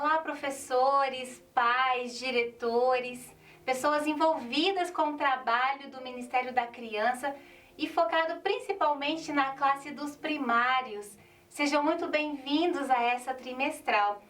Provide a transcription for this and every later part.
Olá, professores, pais, diretores, pessoas envolvidas com o trabalho do Ministério da Criança e focado principalmente na classe dos primários. Sejam muito bem-vindos a essa trimestral.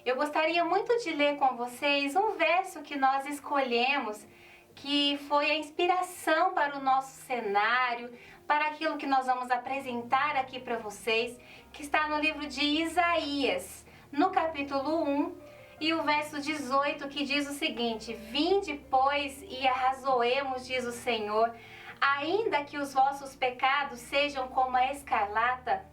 Eu gostaria muito de ler com vocês um verso que nós escolhemos, que foi a inspiração para o nosso cenário, para aquilo que nós vamos apresentar aqui para vocês, que está no livro de Isaías, no capítulo 1, e o verso 18, que diz o seguinte: Vinde, pois, e arrazoemos, diz o Senhor, ainda que os vossos pecados sejam como a escarlata,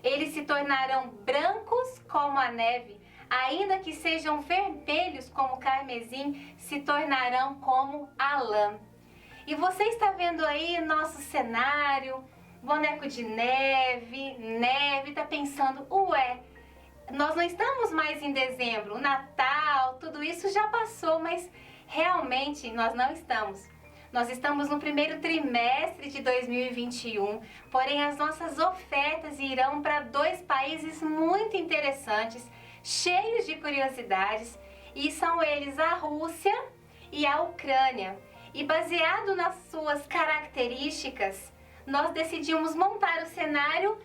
eles se tornarão brancos como a neve, ainda que sejam vermelhos como o carmesim, se tornarão como a lã. E você está vendo aí nosso cenário, boneco de neve, está pensando, ué, nós não estamos mais em dezembro, o Natal, tudo isso já passou, mas realmente nós não estamos. Nós estamos no primeiro trimestre de 2021, porém as nossas ofertas irão para dois países muito interessantes, cheios de curiosidades, e são eles a Rússia e a Ucrânia. E baseado nas suas características, nós decidimos montar o cenário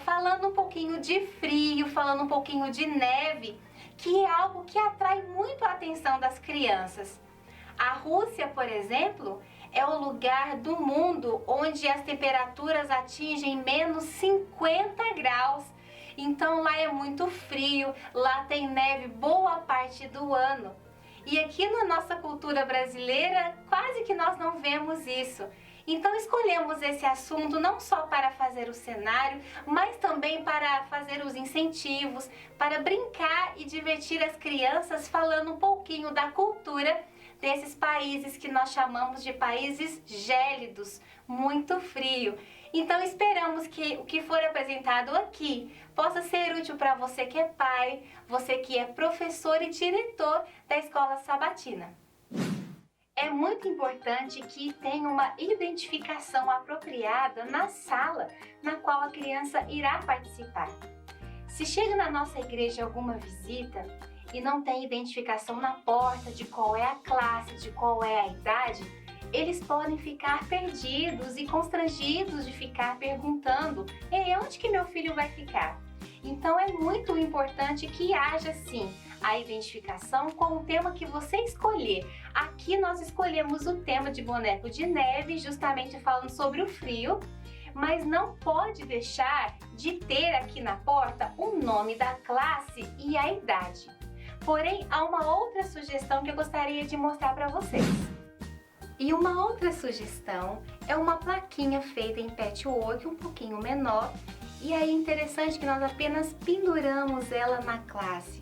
falando um pouquinho de frio, falando um pouquinho de neve, que é algo que atrai muito a atenção das crianças. A Rússia, por exemplo, é o lugar do mundo onde as temperaturas atingem menos 50 graus. Então lá é muito frio, lá tem neve boa parte do ano. E aqui na nossa cultura brasileira, quase que nós não vemos isso. Então escolhemos esse assunto não só para fazer o cenário, mas também para fazer os incentivos, para brincar e divertir as crianças falando um pouquinho da cultura desses países que nós chamamos de países gélidos, muito frio. Então esperamos que o que for apresentado aqui possa ser útil para você que é pai, você que é professor e diretor da Escola Sabatina. É muito importante que tenha uma identificação apropriada na sala na qual a criança irá participar. Se chega na nossa igreja alguma visita e não tem identificação na porta de qual é a classe, de qual é a idade, eles podem ficar perdidos e constrangidos de ficar perguntando: Ei, onde que meu filho vai ficar? Então é muito importante que haja sim a identificação com o tema que você escolher. Aqui nós escolhemos o tema de boneco de neve, justamente falando sobre o frio, mas não pode deixar de ter aqui na porta o nome da classe e a idade. Porém, há uma outra sugestão que eu gostaria de mostrar para vocês. E uma outra sugestão é uma plaquinha feita em patchwork um pouquinho menor, e aí é interessante que nós apenas penduramos ela na classe.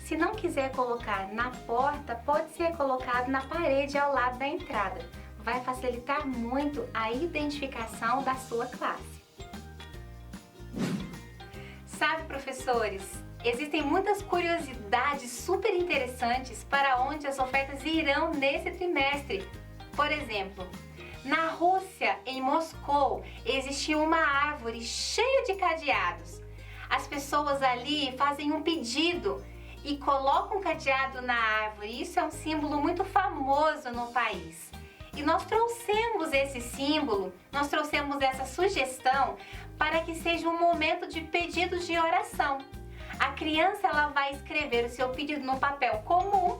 Se não quiser colocar na porta, pode ser colocado na parede ao lado da entrada. Vai facilitar muito a identificação da sua classe. Sabe, professores, existem muitas curiosidades super interessantes para onde as ofertas irão nesse trimestre. Por exemplo, na Rússia, em Moscou, existe uma árvore cheia de cadeados. As pessoas ali fazem um pedido e colocam um cadeado na árvore. Isso é um símbolo muito famoso no país. E nós trouxemos esse símbolo, nós trouxemos essa sugestão para que seja um momento de pedidos de oração. A criança ela vai escrever o seu pedido no papel comum.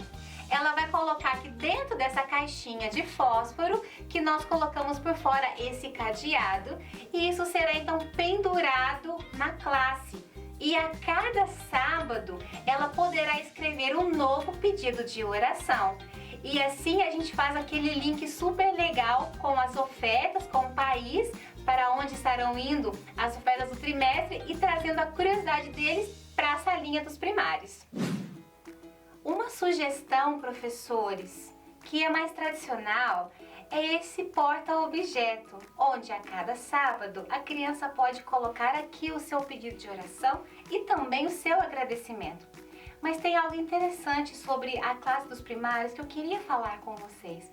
Ela vai colocar aqui dentro dessa caixinha de fósforo que nós colocamos por fora esse cadeado, e isso será então pendurado na classe. E a cada sábado ela poderá escrever um novo pedido de oração. E assim a gente faz aquele link super legal com as ofertas, com o país para onde estarão indo as ofertas do trimestre e trazendo a curiosidade deles para a salinha dos primários. Uma sugestão, professores, que é mais tradicional, é esse porta-objeto, onde a cada sábado a criança pode colocar aqui o seu pedido de oração e também o seu agradecimento. Mas tem algo interessante sobre a classe dos primários que eu queria falar com vocês.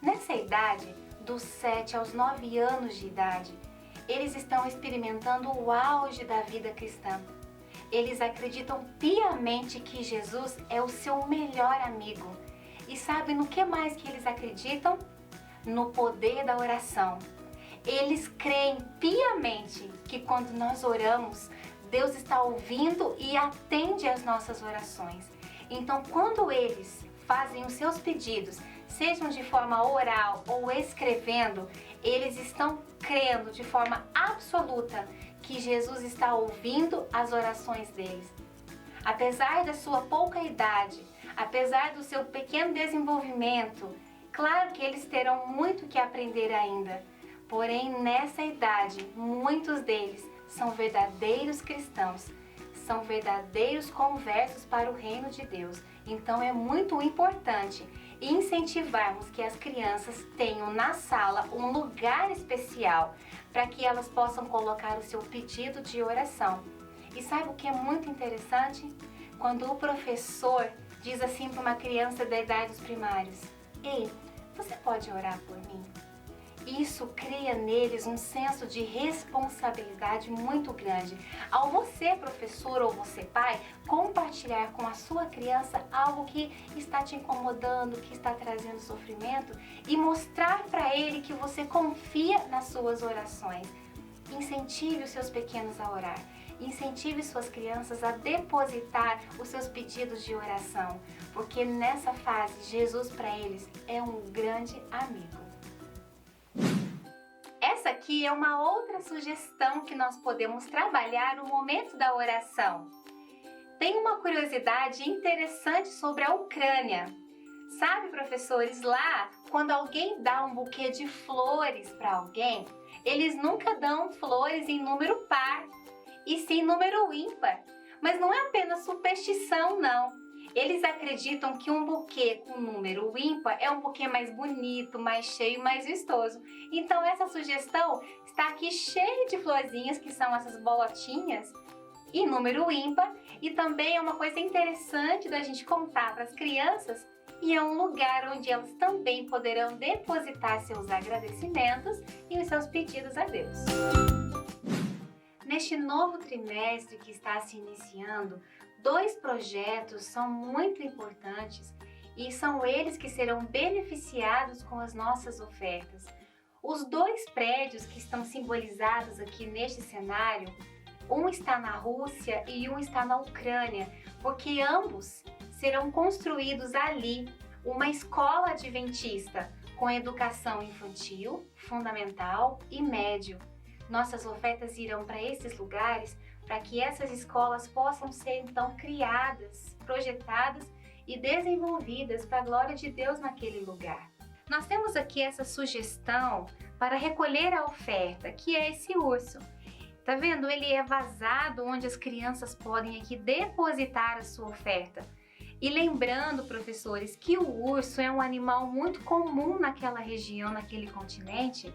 Nessa idade, dos 7 aos 9 anos de idade, eles estão experimentando o auge da vida cristã. Eles acreditam piamente que Jesus é o seu melhor amigo. E sabe no que mais que eles acreditam? No poder da oração. Eles creem piamente que quando nós oramos, Deus está ouvindo e atende às nossas orações. Então, quando eles fazem os seus pedidos, sejam de forma oral ou escrevendo, eles estão crendo de forma absoluta que Jesus está ouvindo as orações deles. Apesar da sua pouca idade, apesar do seu pequeno desenvolvimento, claro que eles terão muito que aprender ainda. Porém, nessa idade, muitos deles são verdadeiros cristãos, são verdadeiros conversos para o reino de Deus. Então é muito importante incentivarmos que as crianças tenham na sala um lugar especial para que elas possam colocar o seu pedido de oração. E sabe o que é muito interessante? Quando o professor diz assim para uma criança da idade dos primários: "Ei, você pode orar por mim?" Isso cria neles um senso de responsabilidade muito grande. Ao você, professor, ou você, pai, compartilhar com a sua criança algo que está te incomodando, que está trazendo sofrimento, e mostrar para ele que você confia nas suas orações. Incentive os seus pequenos a orar. Incentive suas crianças a depositar os seus pedidos de oração, porque nessa fase, Jesus para eles é um grande amigo. Essa aqui é uma outra sugestão que nós podemos trabalhar no momento da oração. Tem uma curiosidade interessante sobre a Ucrânia. Sabe, professores, lá, quando alguém dá um buquê de flores para alguém, eles nunca dão flores em número par, e sim número ímpar. Mas não é apenas superstição, não. Eles acreditam que um buquê com número ímpar é um buquê mais bonito, mais cheio, mais vistoso. Então essa sugestão está aqui cheia de florzinhas, que são essas bolotinhas, em número ímpar. E também é uma coisa interessante da gente contar para as crianças, e é um lugar onde elas também poderão depositar seus agradecimentos e os seus pedidos a Deus. Neste novo trimestre que está se iniciando, 2 projetos são muito importantes e são eles que serão beneficiados com as nossas ofertas. Os 2 prédios que estão simbolizados aqui neste cenário, um está na Rússia e um está na Ucrânia, porque ambos serão construídos ali uma escola adventista com educação infantil, fundamental e médio. Nossas ofertas irão para esses lugares para que essas escolas possam ser então criadas, projetadas e desenvolvidas para a glória de Deus naquele lugar. Nós temos aqui essa sugestão para recolher a oferta, que é esse urso. Tá vendo? Ele é vazado onde as crianças podem aqui depositar a sua oferta. E lembrando, professores, que o urso é um animal muito comum naquela região, naquele continente.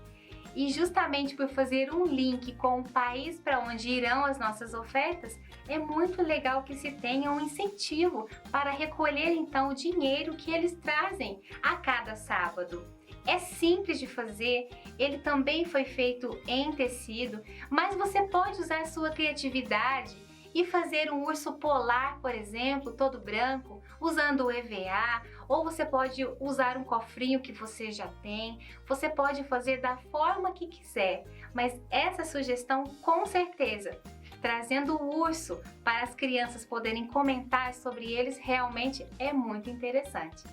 E justamente por fazer um link com o país para onde irão as nossas ofertas, é muito legal que se tenha um incentivo para recolher então o dinheiro que eles trazem a cada sábado. É simples de fazer, ele também foi feito em tecido, mas você pode usar sua criatividade e fazer um urso polar, por exemplo, todo branco, usando o EVA, ou você pode usar um cofrinho que você já tem, você pode fazer da forma que quiser, mas essa sugestão com certeza, trazendo o urso para as crianças poderem comentar sobre eles, realmente é muito interessante.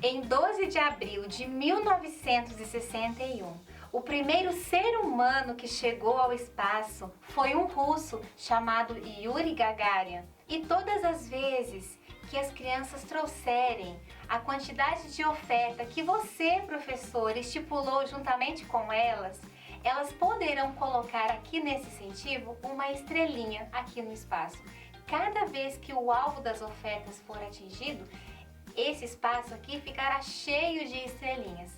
Em 12 de abril de 1961, o primeiro ser humano que chegou ao espaço foi um russo chamado Yuri Gagarin. E todas as vezes que as crianças trouxerem a quantidade de oferta que você, professor, estipulou juntamente com elas, elas poderão colocar aqui nesse incentivo uma estrelinha aqui no espaço. Cada vez que o alvo das ofertas for atingido, esse espaço aqui ficará cheio de estrelinhas.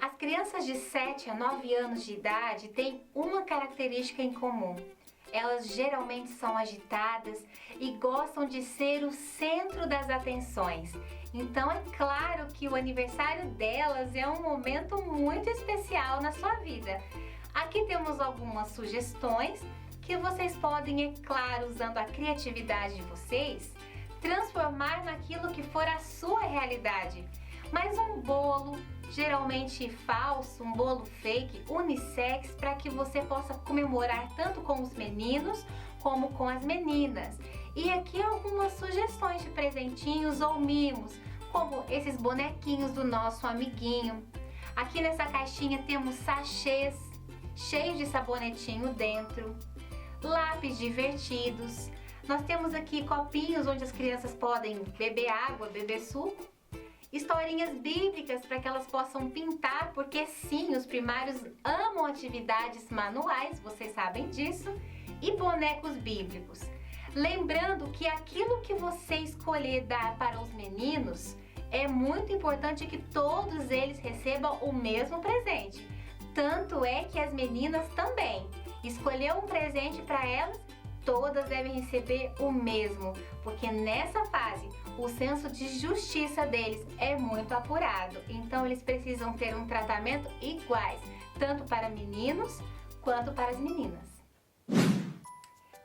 As crianças de 7 a 9 anos de idade têm uma característica em comum. Elas geralmente são agitadas e gostam de ser o centro das atenções. Então é claro que o aniversário delas é um momento muito especial na sua vida. Aqui temos algumas sugestões que vocês podem, é claro, usando a criatividade de vocês, transformar naquilo que for a sua realidade. Mas um bolo, geralmente falso, um bolo fake, unissex, para que você possa comemorar tanto com os meninos como com as meninas. E aqui algumas sugestões de presentinhos ou mimos, como esses bonequinhos do nosso amiguinho. Aqui nessa caixinha temos sachês cheios de sabonetinho dentro, lápis divertidos. Nós temos aqui copinhos onde as crianças podem beber água, beber suco. Historinhas bíblicas para que elas possam pintar, porque sim, os primários amam atividades manuais, vocês sabem disso. E bonecos bíblicos. Lembrando que aquilo que você escolher dar para os meninos, é muito importante que todos eles recebam o mesmo presente. Tanto é que as meninas também. Escolher um presente para elas, todas devem receber o mesmo, porque nessa fase o senso de justiça deles é muito apurado. Então eles precisam ter um tratamento iguais, tanto para meninos quanto para as meninas.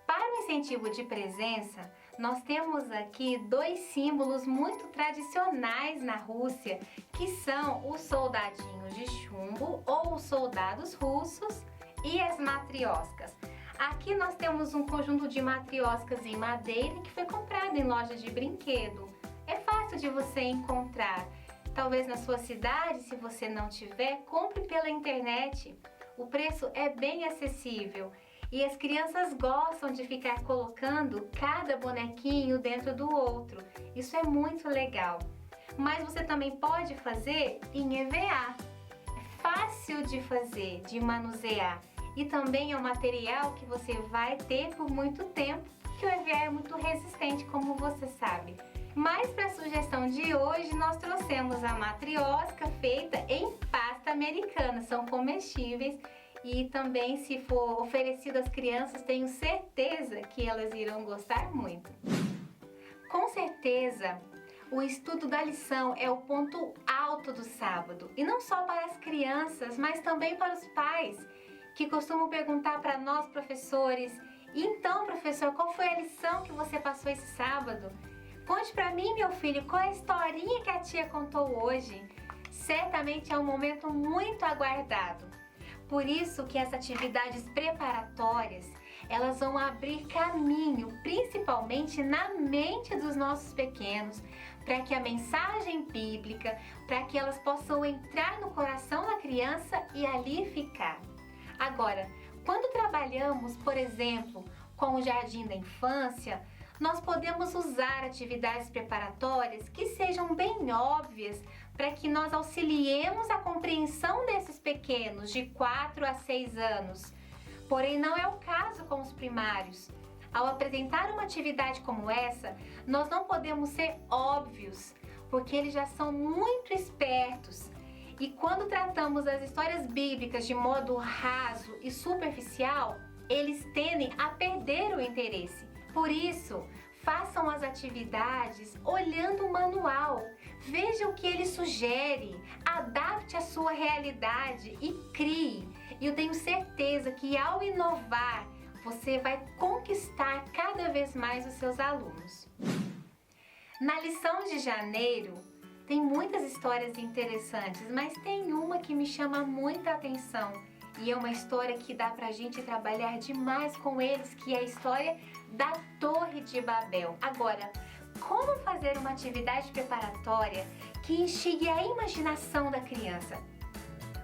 Para o incentivo de presença, nós temos aqui dois símbolos muito tradicionais na Rússia, que são os soldadinhos de chumbo ou os soldados russos e as matrioscas. Aqui nós temos um conjunto de matrioscas em madeira que foi comprado em lojas de brinquedo. É fácil de você encontrar. Talvez na sua cidade, se você não tiver, compre pela internet. O preço é bem acessível. E as crianças gostam de ficar colocando cada bonequinho dentro do outro. Isso é muito legal. Mas você também pode fazer em EVA. É fácil de fazer, de manusear. E também é um material que você vai ter por muito tempo, porque o EVA é muito resistente, como você sabe. Mas para a sugestão de hoje, nós trouxemos a matriosca feita em pasta americana. São comestíveis. E também, se for oferecido às crianças, tenho certeza que elas irão gostar muito. Com certeza, o estudo da lição é o ponto alto do sábado. E não só para as crianças, mas também para os pais, que costumam perguntar para nós, professores: então, professor, qual foi a lição que você passou esse sábado? Conte para mim, meu filho, qual é a historinha que a tia contou hoje? Certamente é um momento muito aguardado. Por isso que as atividades preparatórias, elas vão abrir caminho, principalmente na mente dos nossos pequenos, para que a mensagem bíblica, para que elas possam entrar no coração da criança e ali ficar. Agora, quando trabalhamos, por exemplo, com o jardim da infância, nós podemos usar atividades preparatórias que sejam bem óbvias para que nós auxiliemos a compreensão desses pequenos de 4 a 6 anos. Porém, não é o caso com os primários. Ao apresentar uma atividade como essa, nós não podemos ser óbvios, porque eles já são muito espertos. E quando tratamos as histórias bíblicas de modo raso e superficial, eles tendem a perder o interesse. Por isso, façam as atividades olhando o manual. Veja o que ele sugere, adapte a sua realidade e crie. E eu tenho certeza que ao inovar, você vai conquistar cada vez mais os seus alunos. Na lição de janeiro, tem muitas histórias interessantes, mas tem uma que me chama muita atenção. E é uma história que dá pra gente trabalhar demais com eles, que é a história da Torre de Babel. Agora, como fazer uma atividade preparatória que instigue a imaginação da criança?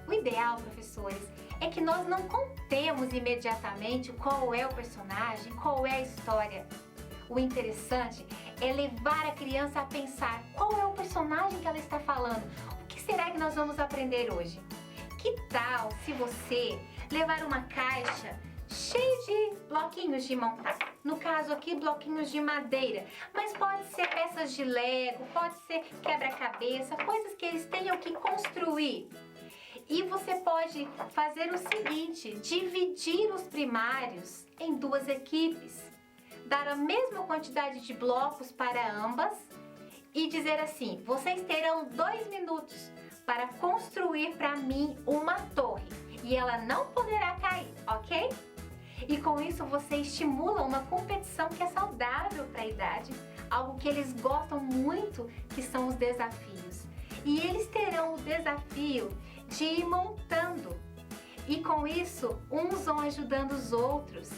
O ideal, professores, é que nós não contemos imediatamente qual é o personagem, qual é a história. O interessante é levar a criança a pensar qual é o personagem que ela está falando. O que será que nós vamos aprender hoje? Que tal se você levar uma caixa cheia de bloquinhos de montar? No caso aqui, bloquinhos de madeira, mas pode ser peças de Lego, pode ser quebra-cabeça, coisas que eles tenham que construir. E você pode fazer o seguinte: dividir os primários em 2 equipes, dar a mesma quantidade de blocos para ambas e dizer assim: vocês terão 2 minutos para construir para mim uma torre e ela não poderá cair, ok? E com isso você estimula uma competição que é saudável para a idade, algo que eles gostam muito, que são os desafios. E eles terão o desafio de ir montando. E com isso, uns vão ajudando os outros.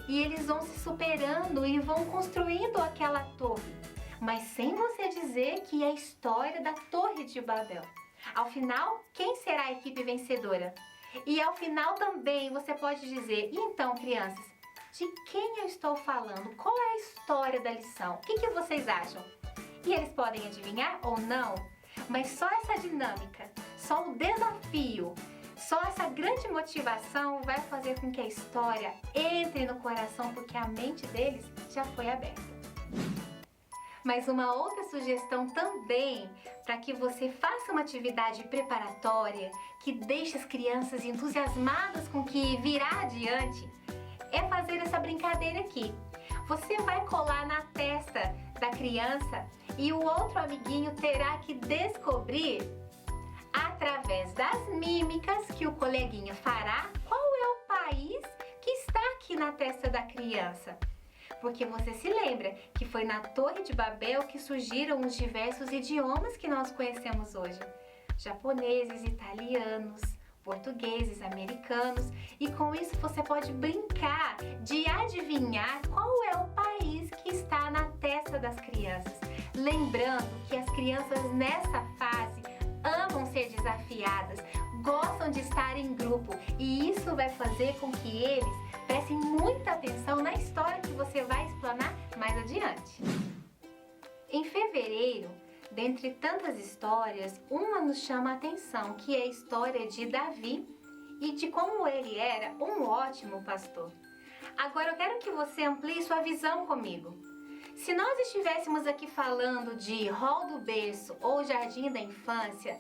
E eles vão se superando e vão construindo aquela torre. Mas sem você dizer que é a história da Torre de Babel. Ao final, quem será a equipe vencedora? E ao final também você pode dizer, então crianças, de quem eu estou falando? Qual é a história da lição? O que vocês acham? E eles podem adivinhar ou não, mas só essa dinâmica, só o desafio, só essa grande motivação vai fazer com que a história entre no coração, porque a mente deles já foi aberta. Mas uma outra sugestão também, para que você faça uma atividade preparatória que deixe as crianças entusiasmadas com o que virá adiante, é fazer essa brincadeira aqui. Você vai colar na testa da criança e o outro amiguinho terá que descobrir, através das mímicas que o coleguinha fará, qual é o país que está aqui na testa da criança. Porque você se lembra que foi na Torre de Babel que surgiram os diversos idiomas que nós conhecemos hoje. Japoneses, italianos, portugueses, americanos. E com isso você pode brincar de adivinhar qual é o país que está na testa das crianças. Lembrando que as crianças nessa fase amam ser desafiadas, gostam de estar em grupo e isso vai fazer com que eles prestem muita atenção na história que você vai explanar mais adiante. Em fevereiro, dentre tantas histórias, uma nos chama a atenção, que é a história de Davi e de como ele era um ótimo pastor. Agora eu quero que você amplie sua visão comigo. Se nós estivéssemos aqui falando de Hall do Berço ou Jardim da Infância,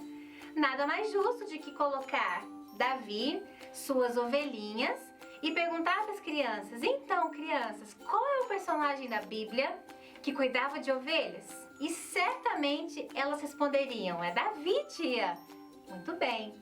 nada mais justo de que colocar Davi, suas ovelhinhas e perguntar para as crianças, então crianças, qual é o personagem da Bíblia que cuidava de ovelhas? E certamente elas responderiam, é Davi, tia. Muito bem.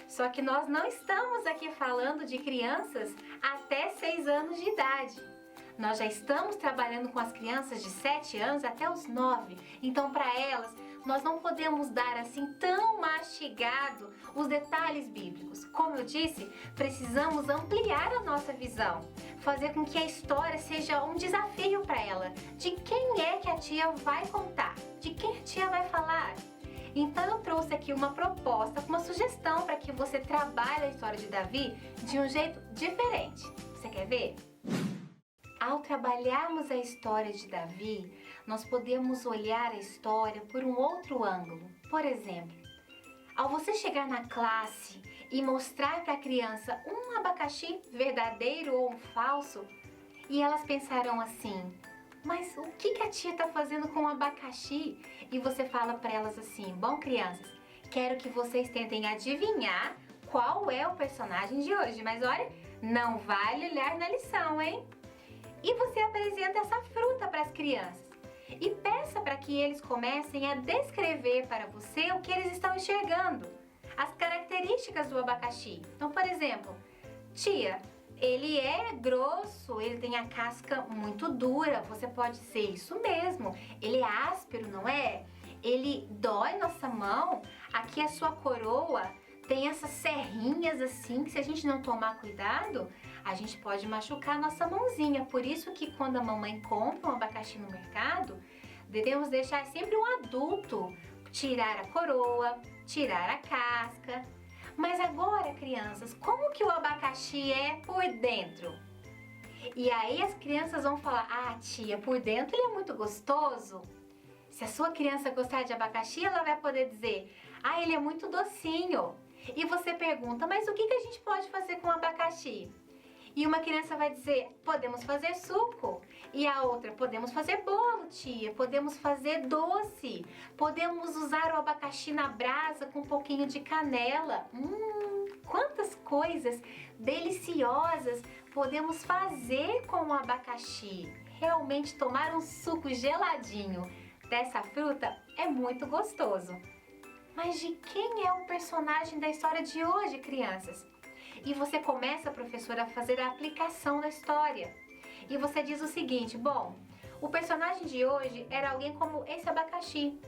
Só que nós não estamos aqui falando de crianças até 6 anos de idade. Nós já estamos trabalhando com as crianças de 7 anos até os 9. Então, para elas, nós não podemos dar assim tão mastigado os detalhes bíblicos. Como eu disse, precisamos ampliar a nossa visão, fazer com que a história seja um desafio para ela. De quem é que a tia vai contar? De quem a tia vai falar? Então eu trouxe aqui uma proposta, uma sugestão para que você trabalhe a história de Davi de um jeito diferente. Você quer ver? Ao trabalharmos a história de Davi, nós podemos olhar a história por um outro ângulo. Por exemplo, ao você chegar na classe e mostrar para a criança um abacaxi verdadeiro ou um falso, e elas pensarão assim, mas o que a tia está fazendo com o abacaxi? E você fala para elas assim, bom crianças, quero que vocês tentem adivinhar qual é o personagem de hoje, mas olha, não vale olhar na lição, hein? E você apresenta essa fruta para as crianças e peça para que eles comecem a descrever para você o que eles estão enxergando, as características do abacaxi. Então, por exemplo, tia, ele é grosso, ele tem a casca muito dura, você pode dizer isso mesmo, ele é áspero, não é? Ele dói nossa mão, aqui a sua coroa tem essas serrinhas assim, que se a gente não tomar cuidado, a gente pode machucar a nossa mãozinha. Por isso que quando a mamãe compra um abacaxi no mercado, devemos deixar sempre um adulto tirar a coroa, tirar a casca. Mas agora, crianças, como que o abacaxi é por dentro? E aí as crianças vão falar, ah tia, por dentro ele é muito gostoso. Se a sua criança gostar de abacaxi, ela vai poder dizer, ah, ele é muito docinho. E você pergunta, mas o que a gente pode fazer com o abacaxi? E uma criança vai dizer, podemos fazer suco. E a outra, podemos fazer bolo, tia. Podemos fazer doce. Podemos usar o abacaxi na brasa com um pouquinho de canela. Quantas coisas deliciosas podemos fazer com o abacaxi. Realmente tomar um suco geladinho dessa fruta é muito gostoso. Mas de quem é o personagem da história de hoje, crianças? e você começa, professora, a fazer a aplicação da história. E você diz o seguinte: bom, o personagem de hoje era alguém como esse abacaxi,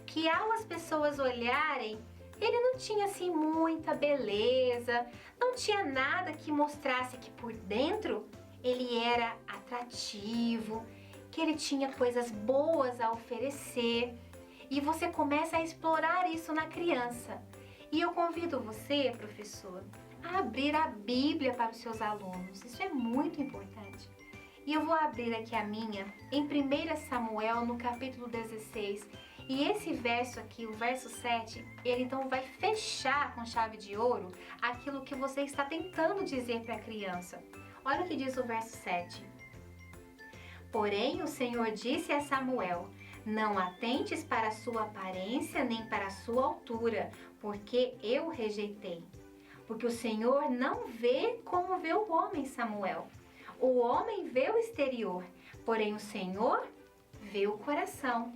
que ao as pessoas olharem, ele não tinha assim muita beleza, não tinha nada que mostrasse que por dentro ele era atrativo, que ele tinha coisas boas a oferecer. E você começa a explorar isso na criança. E eu convido você, professor, a abrir a Bíblia para os seus alunos. Isso é muito importante. E eu vou abrir aqui a minha em 1 Samuel, no capítulo 16. E esse verso aqui, o verso 7, ele então vai fechar com chave de ouro aquilo que você está tentando dizer para a criança. Olha o que diz o verso 7. Porém, o Senhor disse a Samuel: não atentes para a sua aparência nem para a sua altura, porque eu o rejeitei. Porque o Senhor não vê como vê o homem, Samuel. O homem vê o exterior, porém o Senhor vê o coração.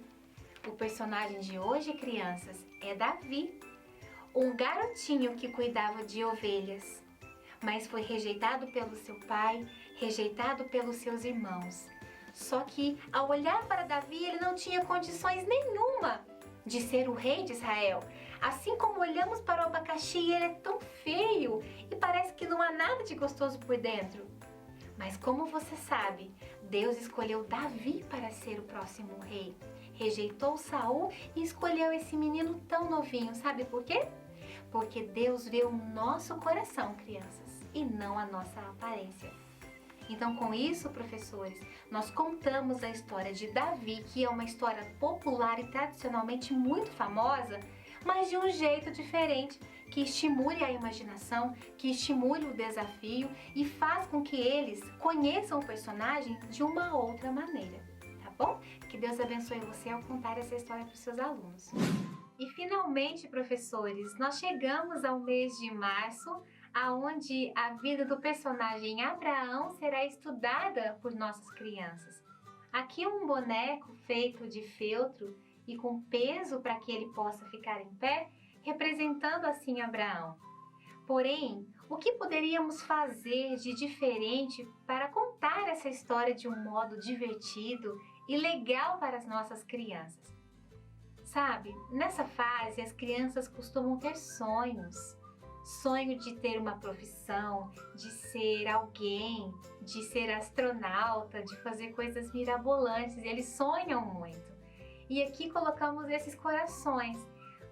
O personagem de hoje, crianças, é Davi, um garotinho que cuidava de ovelhas, mas foi rejeitado pelo seu pai, rejeitado pelos seus irmãos. Só que, ao olhar para Davi, ele não tinha condições nenhuma de ser o rei de Israel. Assim como olhamos para o abacaxi, ele é tão feio e parece que não há nada de gostoso por dentro. Mas como você sabe, Deus escolheu Davi para ser o próximo rei. Rejeitou Saul e escolheu esse menino tão novinho. Sabe por quê? Porque Deus vê o nosso coração, crianças, e não a nossa aparência. Então, com isso, professores, nós contamos a história de Davi, que é uma história popular e tradicionalmente muito famosa, mas de um jeito diferente, que estimule a imaginação, que estimule o desafio e faz com que eles conheçam o personagem de uma outra maneira, tá bom? Que Deus abençoe você ao contar essa história para os seus alunos. E finalmente, professores, nós chegamos ao mês de março, aonde a vida do personagem Abraão será estudada por nossas crianças. Aqui um boneco feito de feltro e com peso para que ele possa ficar em pé, representando assim Abraão. Porém, o que poderíamos fazer de diferente para contar essa história de um modo divertido e legal para as nossas crianças? Sabe, nessa fase as crianças costumam ter sonhos. Sonho de ter uma profissão, de ser alguém, de ser astronauta, de fazer coisas mirabolantes. Eles sonham muito. E aqui colocamos esses corações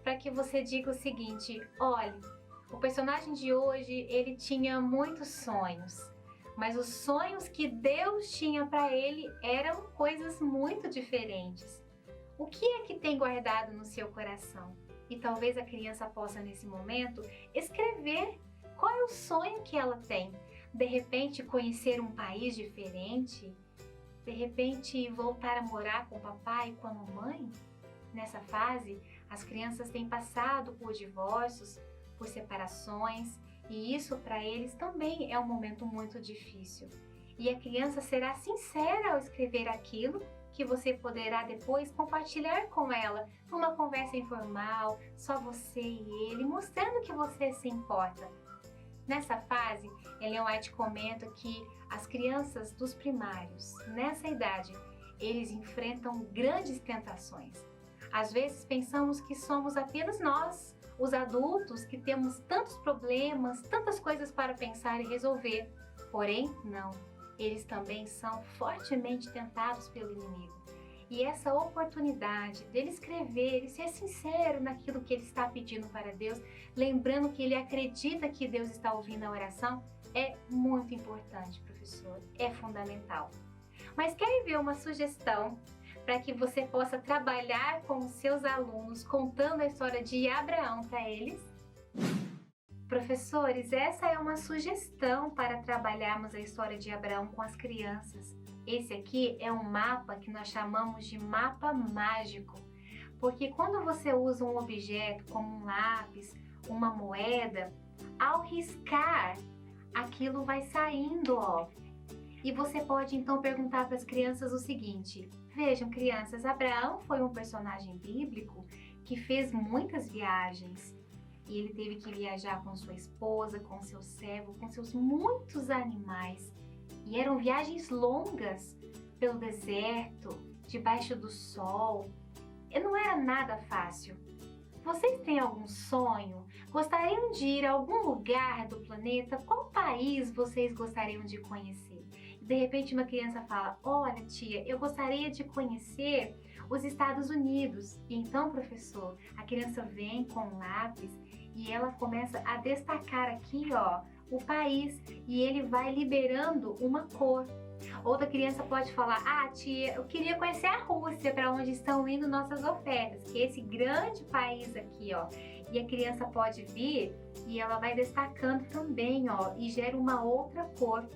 para que você diga o seguinte: olhe, o personagem de hoje, ele tinha muitos sonhos, mas os sonhos que Deus tinha para ele eram coisas muito diferentes. O que é que tem guardado no seu coração? E talvez a criança possa, nesse momento, escrever qual é o sonho que ela tem. De repente, conhecer um país diferente. De repente, voltar a morar com o papai e com a mamãe. Nessa fase, as crianças têm passado por divórcios, por separações, e isso para eles também é um momento muito difícil. E a criança será sincera ao escrever aquilo que você poderá depois compartilhar com ela numa conversa informal, só você e ele, mostrando que você se importa. Nessa fase, Ellen White comenta que as crianças dos primários, nessa idade, eles enfrentam grandes tentações. Às vezes pensamos que somos apenas nós, os adultos, que temos tantos problemas, tantas coisas para pensar e resolver. Porém, não. Eles também são fortemente tentados pelo inimigo. E essa oportunidade dele escrever e ser sincero naquilo que ele está pedindo para Deus, lembrando que ele acredita que Deus está ouvindo a oração, é muito importante, professor, é fundamental. Mas quer ver uma sugestão para que você possa trabalhar com os seus alunos contando a história de Abraão para eles? Professores, essa é uma sugestão para trabalharmos a história de Abraão com as crianças. Esse aqui é um mapa que nós chamamos de mapa mágico, porque quando você usa um objeto como um lápis, uma moeda, ao riscar, aquilo vai saindo, ó. E você pode então perguntar para as crianças o seguinte: vejam, crianças, Abraão foi um personagem bíblico que fez muitas viagens. e ele teve que viajar com sua esposa, com seu servo, com seus muitos animais. E eram viagens longas pelo deserto, debaixo do sol. E não era nada fácil. Vocês têm algum sonho? Gostariam de ir a algum lugar do planeta? Qual país vocês gostariam de conhecer? De repente uma criança fala: olha tia, eu gostaria de conhecer os Estados Unidos. E então, professor, a criança vem com um lápis e ela começa a destacar aqui, ó, o país, e ele vai liberando uma cor. Outra criança pode falar: ah tia, eu queria conhecer a Rússia, para onde estão indo nossas ofertas, que é esse grande país aqui, ó. E a criança pode vir e ela vai destacando também, ó, e gera uma outra cor.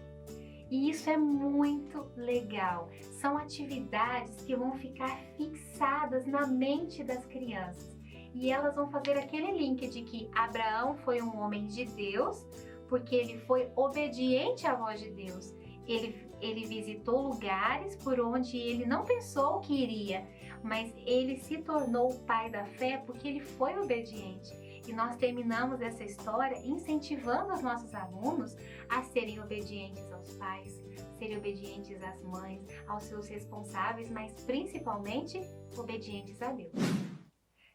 E isso é muito legal. São atividades que vão ficar fixadas na mente das crianças. E elas vão fazer aquele link de que Abraão foi um homem de Deus, porque ele foi obediente à voz de Deus. Ele visitou lugares por onde ele não pensou que iria, mas ele se tornou o pai da fé porque ele foi obediente. E nós terminamos essa história incentivando os nossos alunos a serem obedientes aos pais, serem obedientes às mães, aos seus responsáveis, mas principalmente obedientes a Deus.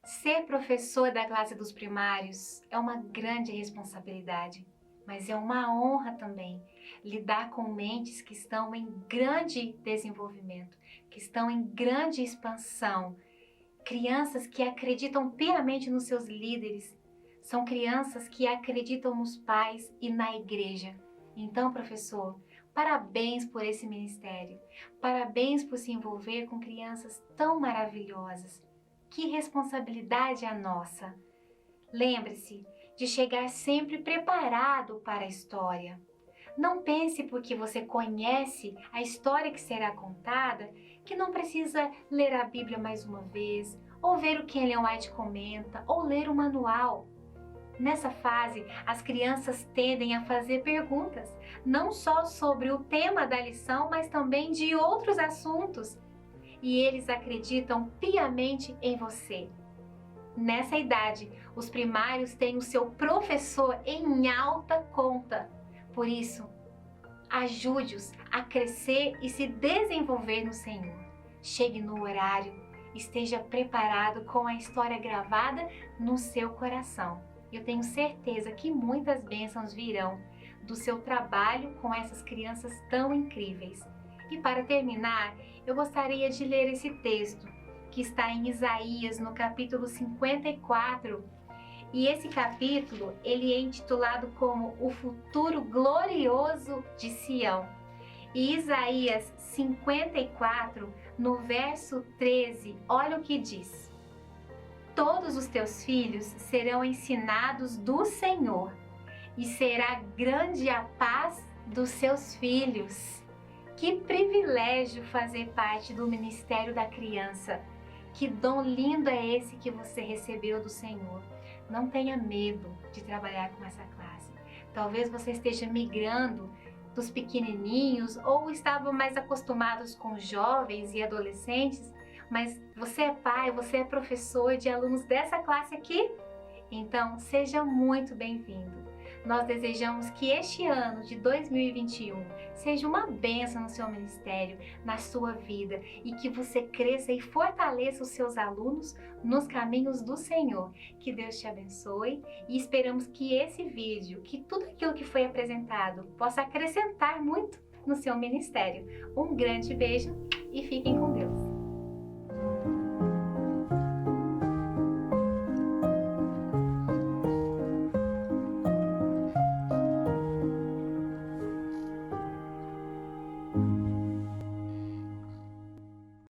Ser professor da classe dos primários é uma grande responsabilidade, mas é uma honra também lidar com mentes que estão em grande desenvolvimento, que estão em grande expansão. Crianças que acreditam piamente nos seus líderes, são crianças que acreditam nos pais e na igreja. Então, professor, parabéns por esse ministério, parabéns por se envolver com crianças tão maravilhosas. Que responsabilidade a nossa! Lembre-se de chegar sempre preparado para a história. Não pense porque você conhece a história que será contada, que não precisa ler a Bíblia mais uma vez, ou ver o que Ellen White comenta, ou ler o manual. Nessa fase, as crianças tendem a fazer perguntas, não só sobre o tema da lição, mas também de outros assuntos. E eles acreditam piamente em você. Nessa idade, os primários têm o seu professor em alta conta. Por isso, ajude-os a crescer e se desenvolver no Senhor. Chegue no horário, esteja preparado com a história gravada no seu coração. Eu tenho certeza que muitas bênçãos virão do seu trabalho com essas crianças tão incríveis. E para terminar, eu gostaria de ler esse texto que está em Isaías, no capítulo 54. E esse capítulo, ele é intitulado como O Futuro Glorioso de Sião. E Isaías 54, no verso 13, olha o que diz: todos os teus filhos serão ensinados do Senhor, e será grande a paz dos seus filhos. Que privilégio fazer parte do ministério da criança. Que dom lindo é esse que você recebeu do Senhor. Não tenha medo de trabalhar com essa classe. Talvez você esteja migrando dos pequenininhos ou estavam mais acostumados com jovens e adolescentes, mas você é pai, você é professor de alunos dessa classe aqui? Então, seja muito bem-vindo. Nós desejamos que este ano de 2021 seja uma bênção no seu ministério, na sua vida, e que você cresça e fortaleça os seus alunos nos caminhos do Senhor. Que Deus te abençoe e esperamos que esse vídeo, que tudo aquilo que foi apresentado, possa acrescentar muito no seu ministério. Um grande beijo e fiquem com Deus.